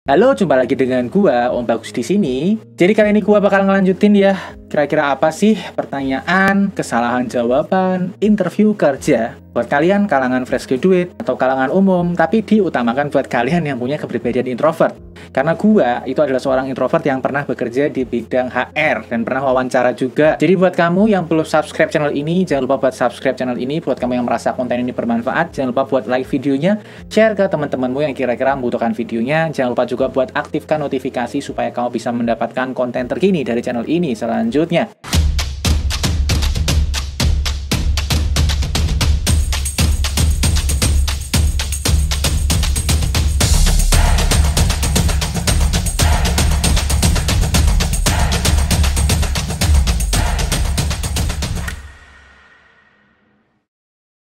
Halo, jumpa lagi dengan gua Om Bagus di sini. Jadi kali ini gua bakal ngelanjutin ya. Kira-kira apa sih pertanyaan, kesalahan jawaban, interview kerja buat kalian kalangan fresh graduate atau kalangan umum, tapi diutamakan buat kalian yang punya kepribadian introvert. Karena gua itu adalah seorang introvert yang pernah bekerja di bidang HR dan pernah wawancara juga. Jadi buat kamu yang belum subscribe channel ini, jangan lupa buat subscribe channel ini. Buat kamu yang merasa konten ini bermanfaat, jangan lupa buat like videonya, share ke teman-temanmu yang kira-kira membutuhkan videonya. Jangan lupa juga buat aktifkan notifikasi supaya kamu bisa mendapatkan konten terkini dari channel ini selanjutnya.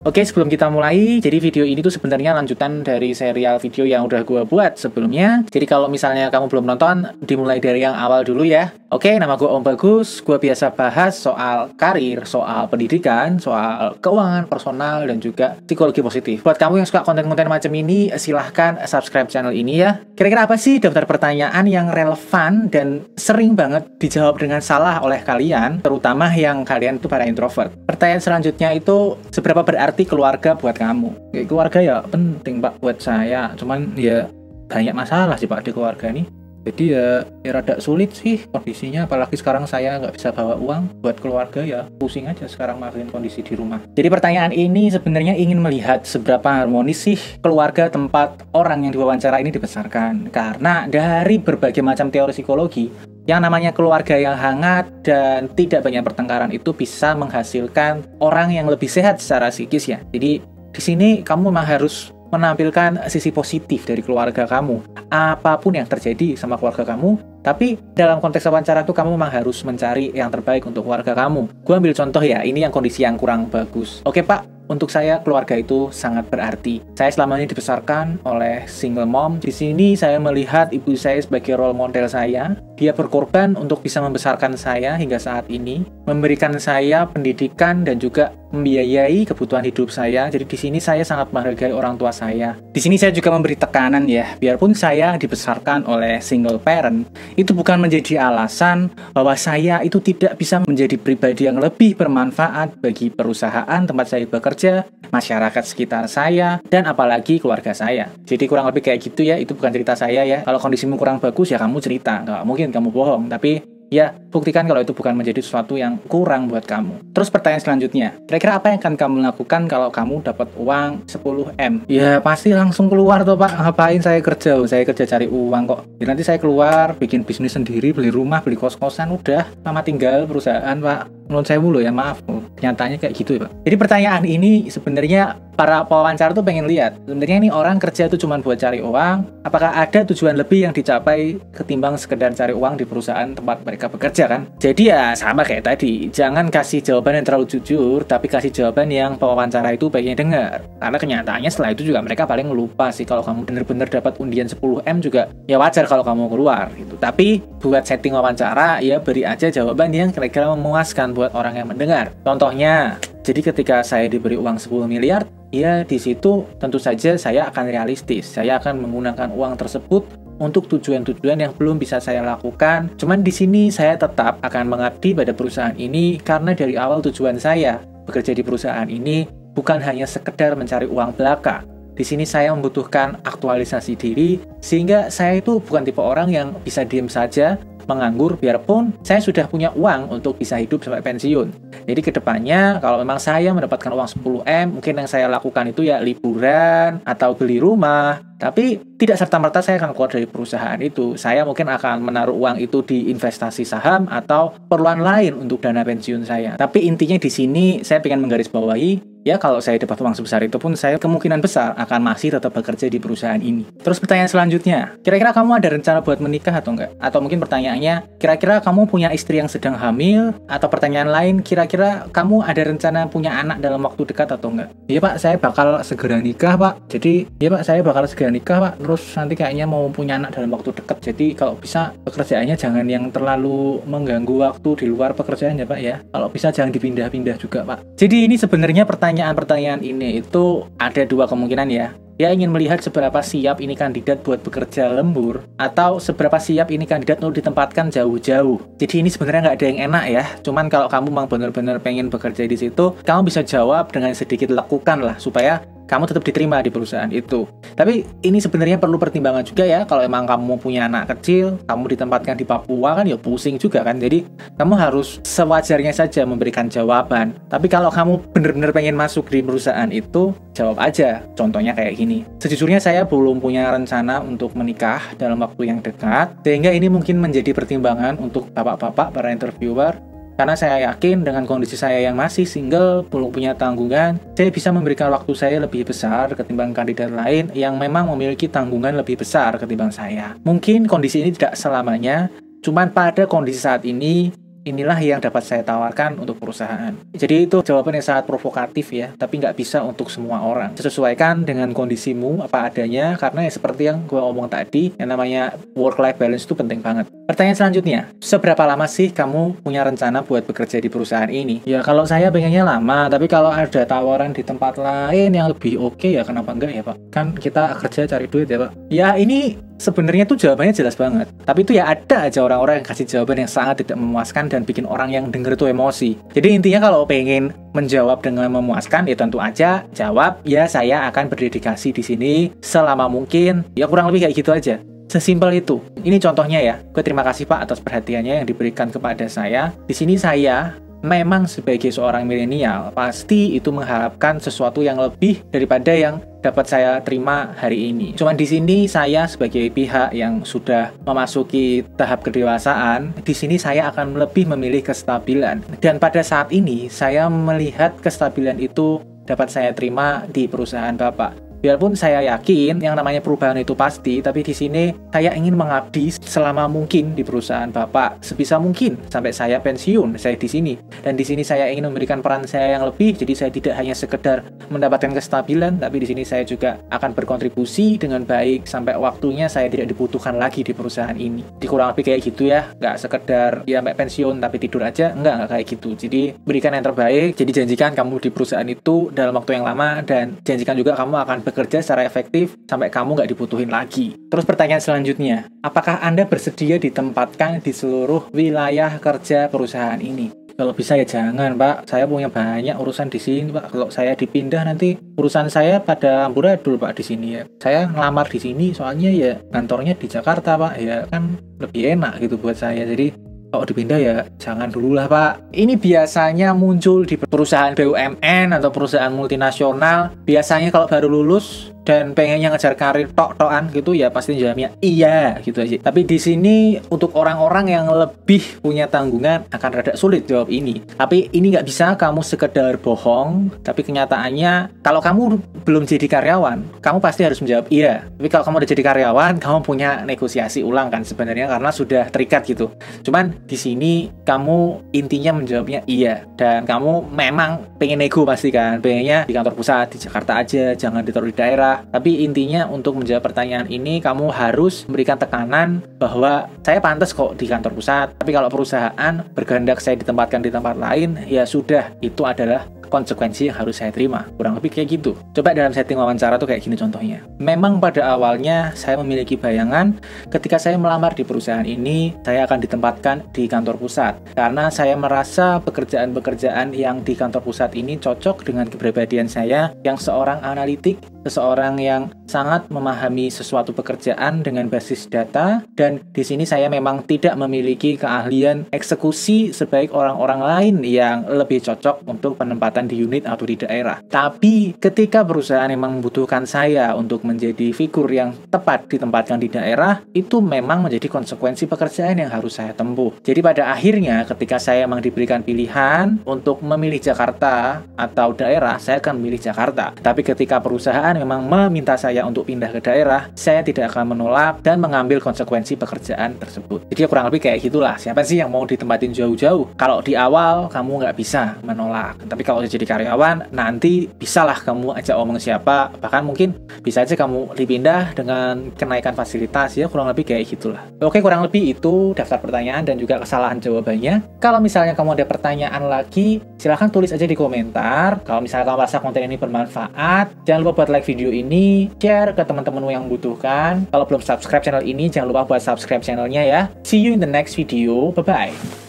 Oke, sebelum kita mulai, jadi video ini tuh sebenarnya lanjutan dari serial video yang udah gue buat sebelumnya. Jadi kalau misalnya kamu belum nonton, dimulai dari yang awal dulu ya. Oke, nama gue Om Bagus, gue biasa bahas soal karir, soal pendidikan, soal keuangan personal, dan juga psikologi positif. Buat kamu yang suka konten-konten macam ini, silahkan subscribe channel ini ya. Kira-kira apa sih daftar pertanyaan yang relevan dan sering banget dijawab dengan salah oleh kalian, terutama yang kalian itu para introvert? Pertanyaan selanjutnya itu, seberapa berarti keluarga buat kamu? Keluarga ya penting Pak buat saya, cuman ya banyak masalah sih Pak di keluarga ini. Jadi ya rada sulit sih kondisinya, apalagi sekarang saya nggak bisa bawa uang buat keluarga, ya pusing aja sekarang makin kondisi di rumah. Jadi pertanyaan ini sebenarnya ingin melihat seberapa harmonis sih keluarga tempat orang yang diwawancara ini dibesarkan. Karena dari berbagai macam teori psikologi, yang namanya keluarga yang hangat dan tidak banyak pertengkaran itu bisa menghasilkan orang yang lebih sehat secara psikis ya. Jadi di sini kamu memang harus menampilkan sisi positif dari keluarga kamu. Apapun yang terjadi sama keluarga kamu, tapi dalam konteks wawancara itu kamu memang harus mencari yang terbaik untuk keluarga kamu. Gue ambil contoh ya, ini yang kondisi yang kurang bagus. Oke Pak, untuk saya keluarga itu sangat berarti. Saya selama ini dibesarkan oleh single mom. Di sini saya melihat ibu saya sebagai role model saya. Dia berkorban untuk bisa membesarkan saya hingga saat ini, memberikan saya pendidikan dan juga membiayai kebutuhan hidup saya. Jadi di sini saya sangat menghargai orang tua saya. Di sini saya juga memberi tekanan ya, biarpun saya dibesarkan oleh single parent, itu bukan menjadi alasan bahwa saya itu tidak bisa menjadi pribadi yang lebih bermanfaat bagi perusahaan tempat saya bekerja, masyarakat sekitar saya, dan apalagi keluarga saya. Jadi kurang lebih kayak gitu ya, itu bukan cerita saya ya. Kalau kondisimu kurang bagus ya kamu cerita, nggak mungkin kamu bohong, tapi ya, buktikan kalau itu bukan menjadi sesuatu yang kurang buat kamu. Terus pertanyaan selanjutnya, kira-kira apa yang akan kamu lakukan kalau kamu dapat uang 10M? Ya, pasti langsung keluar tuh Pak. Ngapain saya kerja? Saya kerja cari uang kok. Ya, nanti saya keluar, bikin bisnis sendiri, beli rumah, beli kos-kosan, udah. Mama tinggal perusahaan Pak. Menurut saya mulu ya, maaf. Kenyataannya kayak gitu ya Pak. Jadi pertanyaan ini sebenarnya para pewawancara tuh pengen lihat, sebenarnya ini orang kerja itu cuma buat cari uang, apakah ada tujuan lebih yang dicapai ketimbang sekedar cari uang di perusahaan tempat mereka bekerja kan? Jadi ya sama kayak tadi, jangan kasih jawaban yang terlalu jujur, tapi kasih jawaban yang pewawancara itu pengen dengar. Karena kenyataannya setelah itu juga mereka paling lupa sih. Kalau kamu bener-bener dapat undian 10M juga ya wajar kalau kamu keluar gitu. Tapi buat setting wawancara ya beri aja jawaban yang kira-kira memuaskan buat orang yang mendengar. Contohnya, jadi ketika saya diberi uang 10 miliar, ya di situ tentu saja saya akan realistis. Saya akan menggunakan uang tersebut untuk tujuan-tujuan yang belum bisa saya lakukan. Cuman di sini saya tetap akan mengabdi pada perusahaan ini karena dari awal tujuan saya bekerja di perusahaan ini bukan hanya sekedar mencari uang belaka. Di sini saya membutuhkan aktualisasi diri sehingga saya itu bukan tipe orang yang bisa diam saja menganggur biarpun saya sudah punya uang untuk bisa hidup sampai pensiun. Jadi kedepannya kalau memang saya mendapatkan uang 10M, mungkin yang saya lakukan itu ya liburan atau beli rumah. Tapi tidak serta-merta saya akan keluar dari perusahaan itu. Saya mungkin akan menaruh uang itu di investasi saham atau keperluan lain untuk dana pensiun saya. Tapi intinya di sini saya ingin menggarisbawahi, ya kalau saya dapat uang sebesar itu pun saya kemungkinan besar akan masih tetap bekerja di perusahaan ini. Terus pertanyaan selanjutnya, kira-kira kamu ada rencana buat menikah atau enggak? Atau mungkin pertanyaannya, kira-kira kamu punya istri yang sedang hamil? Atau pertanyaan lain, kira-kira kamu ada rencana punya anak dalam waktu dekat atau enggak? Iya Pak, saya bakal segera nikah Pak. Jadi, iya Pak, saya bakal segera nikah Pak. Terus nanti kayaknya mau punya anak dalam waktu dekat. Jadi kalau bisa pekerjaannya jangan yang terlalu mengganggu waktu di luar pekerjaan ya Pak ya. Kalau bisa jangan dipindah-pindah juga Pak. Jadi ini sebenarnya pertanyaan-pertanyaan ini itu ada dua kemungkinan ya. Dia ingin melihat seberapa siap ini kandidat buat bekerja lembur, atau seberapa siap ini kandidat untuk ditempatkan jauh-jauh. Jadi ini sebenarnya nggak ada yang enak ya. Cuman kalau kamu memang benar-benar pengen bekerja di situ, kamu bisa jawab dengan sedikit lekukan lah, supaya kamu tetap diterima di perusahaan itu. Tapi ini sebenarnya perlu pertimbangan juga ya. Kalau emang kamu punya anak kecil, kamu ditempatkan di Papua kan ya pusing juga kan. Jadi kamu harus sewajarnya saja memberikan jawaban. Tapi kalau kamu benar-benar pengen masuk di perusahaan itu, jawab aja. Contohnya kayak gini. Sejujurnya saya belum punya rencana untuk menikah dalam waktu yang dekat, sehingga ini mungkin menjadi pertimbangan untuk bapak-bapak para interviewer. Karena saya yakin dengan kondisi saya yang masih single, belum punya tanggungan, saya bisa memberikan waktu saya lebih besar ketimbang kandidat lain yang memang memiliki tanggungan lebih besar ketimbang saya. Mungkin kondisi ini tidak selamanya, cuman pada kondisi saat ini, inilah yang dapat saya tawarkan untuk perusahaan. Jadi itu jawaban yang sangat provokatif ya, tapi nggak bisa untuk semua orang. Sesuaikan dengan kondisimu apa adanya, karena ya seperti yang gue omong tadi, yang namanya work-life balance itu penting banget. Pertanyaan selanjutnya, seberapa lama sih kamu punya rencana buat bekerja di perusahaan ini? Ya kalau saya pengennya lama, tapi kalau ada tawaran di tempat lain yang lebih oke ya kenapa enggak ya Pak? Kan kita kerja cari duit ya Pak. Ya ini sebenarnya tuh jawabannya jelas banget. Tapi itu ya ada aja orang-orang yang kasih jawaban yang sangat tidak memuaskan dan bikin orang yang denger tuh emosi. Jadi intinya kalau pengen menjawab dengan memuaskan, ya tentu aja jawab, ya saya akan berdedikasi di sini selama mungkin. Ya kurang lebih kayak gitu aja. Sesimpel itu. Ini contohnya ya. Gue terima kasih Pak atas perhatiannya yang diberikan kepada saya. Di sini saya memang sebagai seorang milenial pasti itu mengharapkan sesuatu yang lebih daripada yang dapat saya terima hari ini. Cuman di sini saya sebagai pihak yang sudah memasuki tahap kedewasaan, di sini saya akan lebih memilih kestabilan. Dan pada saat ini saya melihat kestabilan itu dapat saya terima di perusahaan Bapak. Biarpun saya yakin yang namanya perubahan itu pasti, tapi di sini saya ingin mengabdi selama mungkin di perusahaan Bapak, sebisa mungkin sampai saya pensiun. Saya di sini, dan di sini saya ingin memberikan peran saya yang lebih. Jadi saya tidak hanya sekedar mendapatkan kestabilan, tapi di sini saya juga akan berkontribusi dengan baik sampai waktunya saya tidak dibutuhkan lagi di perusahaan ini. Di kurang lebih kayak gitu ya, nggak sekedar ya sampai pensiun tapi tidur aja, nggak kayak gitu. Jadi berikan yang terbaik. Jadi janjikan kamu di perusahaan itu dalam waktu yang lama, dan janjikan juga kamu akan bekerja secara efektif sampai kamu nggak dibutuhin lagi. Terus pertanyaan selanjutnya, apakah Anda bersedia ditempatkan di seluruh wilayah kerja perusahaan ini? Kalau bisa ya jangan Pak, saya punya banyak urusan di sini Pak. Kalau saya dipindah nanti urusan saya pada amburadul Pak di sini ya. Saya ngelamar di sini soalnya ya kantornya di Jakarta Pak, ya kan lebih enak gitu buat saya. Jadi kalau dipindah ya jangan dulu lah Pak. Ini biasanya muncul di perusahaan BUMN atau perusahaan multinasional. Biasanya kalau baru lulus dan pengennya ngejar karir tok-tokan gitu ya pasti jawabnya iya gitu aja. Tapi di sini untuk orang-orang yang lebih punya tanggungan akan rada sulit jawab ini. Tapi ini nggak bisa kamu sekedar bohong. Tapi kenyataannya kalau kamu belum jadi karyawan, kamu pasti harus menjawab iya. Tapi kalau kamu udah jadi karyawan, kamu punya negosiasi ulang kan sebenarnya karena sudah terikat gitu. Cuman di sini kamu intinya menjawabnya iya, dan kamu memang pengen nego pasti kan, pengennya di kantor pusat di Jakarta aja, jangan ditaruh di daerah. Tapi intinya untuk menjawab pertanyaan ini kamu harus memberikan tekanan bahwa saya pantas kok di kantor pusat, tapi kalau perusahaan berkehendak saya ditempatkan di tempat lain, ya sudah, itu adalah konsekuensi yang harus saya terima. Kurang lebih kayak gitu. Coba dalam setting wawancara tuh kayak gini contohnya. Memang pada awalnya saya memiliki bayangan ketika saya melamar di perusahaan ini, saya akan ditempatkan di kantor pusat. Karena saya merasa pekerjaan-pekerjaan yang di kantor pusat ini cocok dengan kepribadian saya yang seorang analitik, seseorang yang sangat memahami sesuatu pekerjaan dengan basis data, dan di sini saya memang tidak memiliki keahlian eksekusi sebaik orang-orang lain yang lebih cocok untuk penempatan di unit atau di daerah. Tapi ketika perusahaan memang membutuhkan saya untuk menjadi figur yang tepat ditempatkan di daerah, itu memang menjadi konsekuensi pekerjaan yang harus saya tempuh. Jadi pada akhirnya ketika saya memang diberikan pilihan untuk memilih Jakarta atau daerah, saya akan memilih Jakarta. Tapi ketika perusahaan memang meminta saya untuk pindah ke daerah, saya tidak akan menolak dan mengambil konsekuensi pekerjaan tersebut. Jadi kurang lebih kayak gitulah. Siapa sih yang mau ditempatin jauh-jauh? Kalau di awal kamu nggak bisa menolak, tapi kalau jadi karyawan nanti bisalah kamu ajak omong siapa, bahkan mungkin bisa aja kamu dipindah dengan kenaikan fasilitas, ya kurang lebih kayak gitulah. Oke, kurang lebih itu daftar pertanyaan dan juga kesalahan jawabannya. Kalau misalnya kamu ada pertanyaan lagi, silahkan tulis aja di komentar. Kalau misalnya kamu merasa konten ini bermanfaat, jangan lupa buat like like video ini, share ke teman-temanmu yang membutuhkan. Kalau belum subscribe channel ini, jangan lupa buat subscribe channelnya ya. See you in the next video. Bye-bye.